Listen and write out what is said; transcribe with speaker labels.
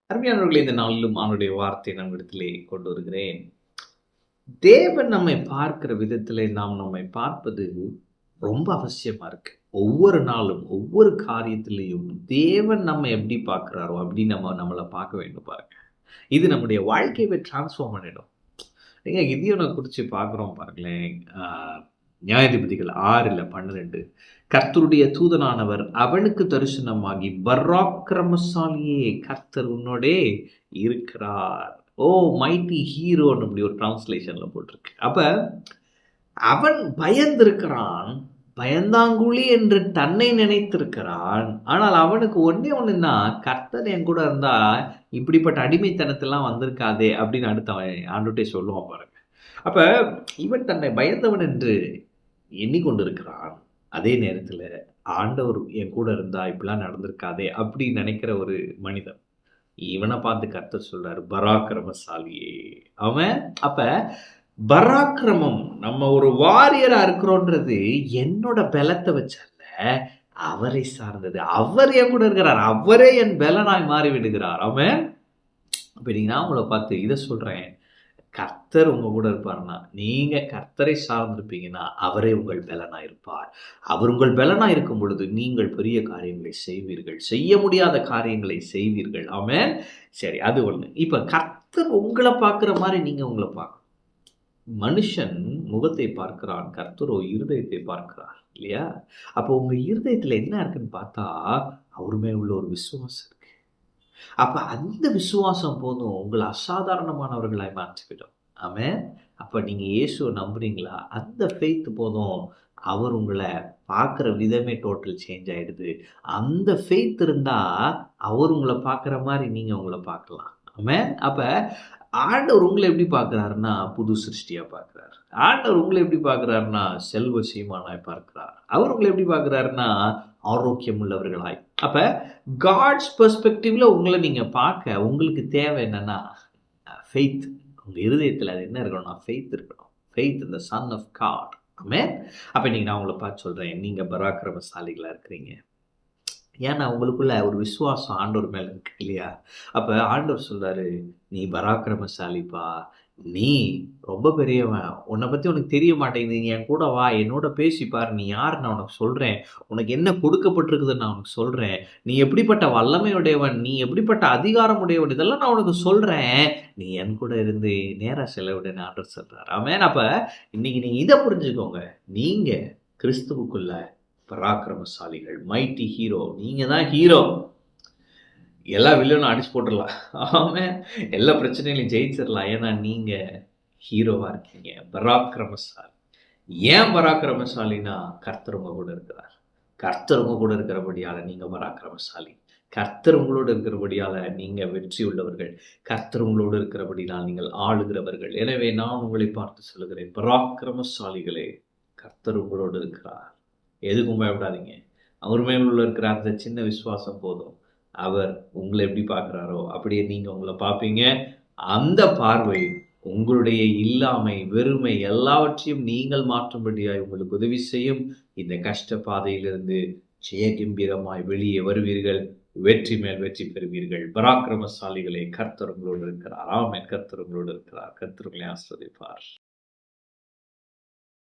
Speaker 1: அருமையானவர்களே, இந்த நாளிலும் அவனுடைய வார்த்தை நம்மிடத்திலே கொண்டு வருகிறேன். தேவன் நம்மை பார்க்கிற விதத்திலே நாம் நம்மை பார்ப்பது ரொம்ப அவசியமா இருக்கு. ஒவ்வொரு நாளும், ஒவ்வொரு காரியத்திலேயும் தேவன் நம்ம எப்படி பார்க்கிறாரோ, அப்படி நம்ம நம்மள பார்க்க வேண்டும் பாருங்க. இது நம்முடைய வாழ்க்கையவே டிரான்ஸ்ஃபார்ம் பண்ணிடும். நீங்க கிதியோனை குறிச்சு பார்க்குறோம் பாருங்களேன். நியாயாதிபதிகள் 6:12 கர்த்தருடைய தூதனானவர் அவனுக்கு தரிசனமாகி, பராக்கிரமசாலியே, கர்த்தர் உன்னோடே இருக்கிறார். ஓ மைட்டி ஹீரோன்னு அப்படி ஒரு டிரான்ஸ்லேஷன்ல போட்டிருக்கு. அப்ப அவன் பயந்திருக்கிறான், பயந்தாங்குழி என்று தன்னை நினைத்திருக்கிறான். ஆனால் அவனுக்கு ஒன்னே ஒண்ணுன்னா, கர்த்தர் என் கூட இருந்தா இப்படிப்பட்ட அடிமைத்தனத்தெல்லாம் வந்திருக்காதே அப்படின்னு அடுத்து அவன் ஆண்டவர்கிட்ட சொல்லுவான் பாருங்க. அப்ப இவன் தன்னை பயந்தவன் என்று எண்ணிக்கொண்டிருக்கிறான். அதே நேரத்துல ஆண்டவர் என் கூட இருந்தா இப்படிலாம் நடந்திருக்காதே அப்படின்னு நினைக்கிற ஒரு மனிதன். இவனை பார்த்து கர்த்தர் சொல்றாரு, பராக்கிரமசாலியே. அவன் அப்ப பராக்கிரமம், நம்ம ஒரு வாரியரா இருக்கிறோன்றது என்னோட பலத்தை வச்சல்ல, அவரை சார்ந்தது. அவர் என் கூட இருக்கிறார், அவரே என் பலனாய் மாறி விடுகிறார். அவன் அப்ப நான் உங்களை பார்த்து இதை சொல்றேன், கர்த்தர் உங்க கூட இருப்பார்னா, நீங்க கர்த்தரை சார்ந்திருப்பீங்கன்னா அவரே உங்கள் பலனா இருப்பார். அவர் உங்கள் பலனா இருக்கும் பொழுது நீங்கள் பெரிய காரியங்களை செய்வீர்கள், செய்ய முடியாத காரியங்களை செய்வீர்கள். ஆமென். சரி, அது ஒண்ணு. இப்ப கர்த்தர் உங்களை பார்க்கிற மாதிரி நீங்க உங்களை பார்க்கணும். மனுஷன் முகத்தை பார்க்கிறான், கர்த்தரோ இருதயத்தை பார்க்கிறார், இல்லையா? அப்போ உங்க இருதயத்துல என்ன இருக்குன்னு பார்த்தா அவர் மேல் உள்ள ஒரு விசுவாசம் இருக்கு. அப்ப அந்த விசுவாசம் போதும் உங்களை அசாதாரணமானவர்களாய் மாற்றிவிடும். ஆமென். அப்ப நீங்க இயேசுவை நம்புறீங்களா? அந்த ஃபெய்த் போதும் அவர் உங்களை பார்க்குற விதமே டோட்டல் சேஞ்ச் ஆயிடுது. அந்த ஃபெய்த் இருந்தா அவர் உங்களை பார்க்குற மாதிரி நீங்க உங்களை பார்க்கலாம். ஆமென். அப்ப ஆண்டவர் உங்களை எப்படி பார்க்குறாருன்னா புது சிருஷ்டியா பார்க்குறாரு. ஆண்டவர் உங்களை எப்படி பார்க்குறாருன்னா செல்வ சீமானாய் பார்க்கிறார். அவர் உங்களை எப்படி பார்க்குறாருன்னா ஆரோக்கியம் உள்ளவர்களாய். அப்ப காட்ஸ் பெர்ஸ்பெக்டிவ்ல உங்களை நீங்க பார்க்க உங்களுக்கு தேவை என்னன்னா ஃபெய்த். உங்க இருதயத்தில் அது என்ன இருக்கணும்னா ஃபெய்த் இருக்கணும். Faith in the son of God. Amen. அப்ப நீங்க நான் உங்களை பார்த்து சொல்றேன், நீங்க பராக்கிரமசாலிகளா இருக்கிறீங்க. ஏன்னா உங்களுக்குள்ள ஒரு விசுவாசம் ஆண்டவர் மேல இருக்கு, இல்லையா? அப்ப ஆண்டவர் சொல்றாரு, நீ பராக்கிரமசாலிப்பா, நீ ரொம்ப பெரியவன், உன்னை பத்தி உனக்கு தெரிய மாட்டேங்குது, நீ என் கூட வா, என்னோட பேசிப்பார், நீ யார் நான் உனக்கு சொல்றேன், உனக்கு என்ன கொடுக்கப்பட்டிருக்குதுன்னு நான் உனக்கு சொல்றேன், நீ எப்படிப்பட்ட வல்லமையுடையவன், நீ எப்படிப்பட்ட அதிகாரம் உடையவன், இதெல்லாம் நான் உனக்கு சொல்றேன், நீ என் கூட இருந்து நேரம் செலவிடுன்னு ஆண்டவர் சொல்றாரு. ஆமென். அப்ப இன்னைக்கு நீங்க இதை புரிஞ்சுக்கோங்க, நீங்க கிறிஸ்துவுக்குள்ள பராக்கிரமசாலிகள், மைட்டி ஹீரோ. நீங்க தான் ஹீரோ. எல்லா வில்லனும் அடிச்சு போட்டுடலாம். ஆமென். எல்லா பிரச்சனைகளையும் ஜெயிச்சிடலாம். ஏன்னா நீங்க ஹீரோவா இருக்கீங்க, பராக்கிரமசாலி. ஏன் பராக்கிரமசாலினா கர்த்தர் உங்க கூட இருக்கிறார். கர்த்தர் உங்க கூட இருக்கிறபடியால நீங்க பராக்கிரமசாலி. கர்த்தர் உங்களோடு இருக்கிறபடியால நீங்க வெற்றி உள்ளவர்கள். கர்த்தர் உங்களோடு இருக்கிறபடியால் நீங்கள் ஆளுகிறவர்கள். எனவே நான் உங்களை பார்த்து சொல்லுகிறேன், பராக்கிரமசாலிகளே, கர்த்தர் உங்களோடு இருக்கிறார். எதுக்கும் பயப்படாதீங்க. அவர் மேல் உள்ள இருக்கிற அந்த சின்ன விசுவாசம் போதும். அவர் உங்களை எப்படி பார்க்குறாரோ அப்படியே நீங்க உங்களை பார்ப்பீங்க. அந்த பார்வை உங்களுடைய இல்லாமை, வெறுமை எல்லாவற்றையும் நீங்கள் மாற்றும்படியாய் உங்களுக்கு உதவி செய்யும். இந்த கஷ்ட பாதையிலிருந்து ஜெய கம்பீரமாய் வெளியே வருவீர்கள். வெற்றி மேல் வெற்றி பெறுவீர்கள். பராக்கிரமசாலிகளே, கர்த்தர் உங்களோடு இருக்கிறார். ஆமென். கர்த்தர் உங்களோடு இருக்கிறார். கர்த்தர் உங்களை ஆசீர்வதிப்பார்.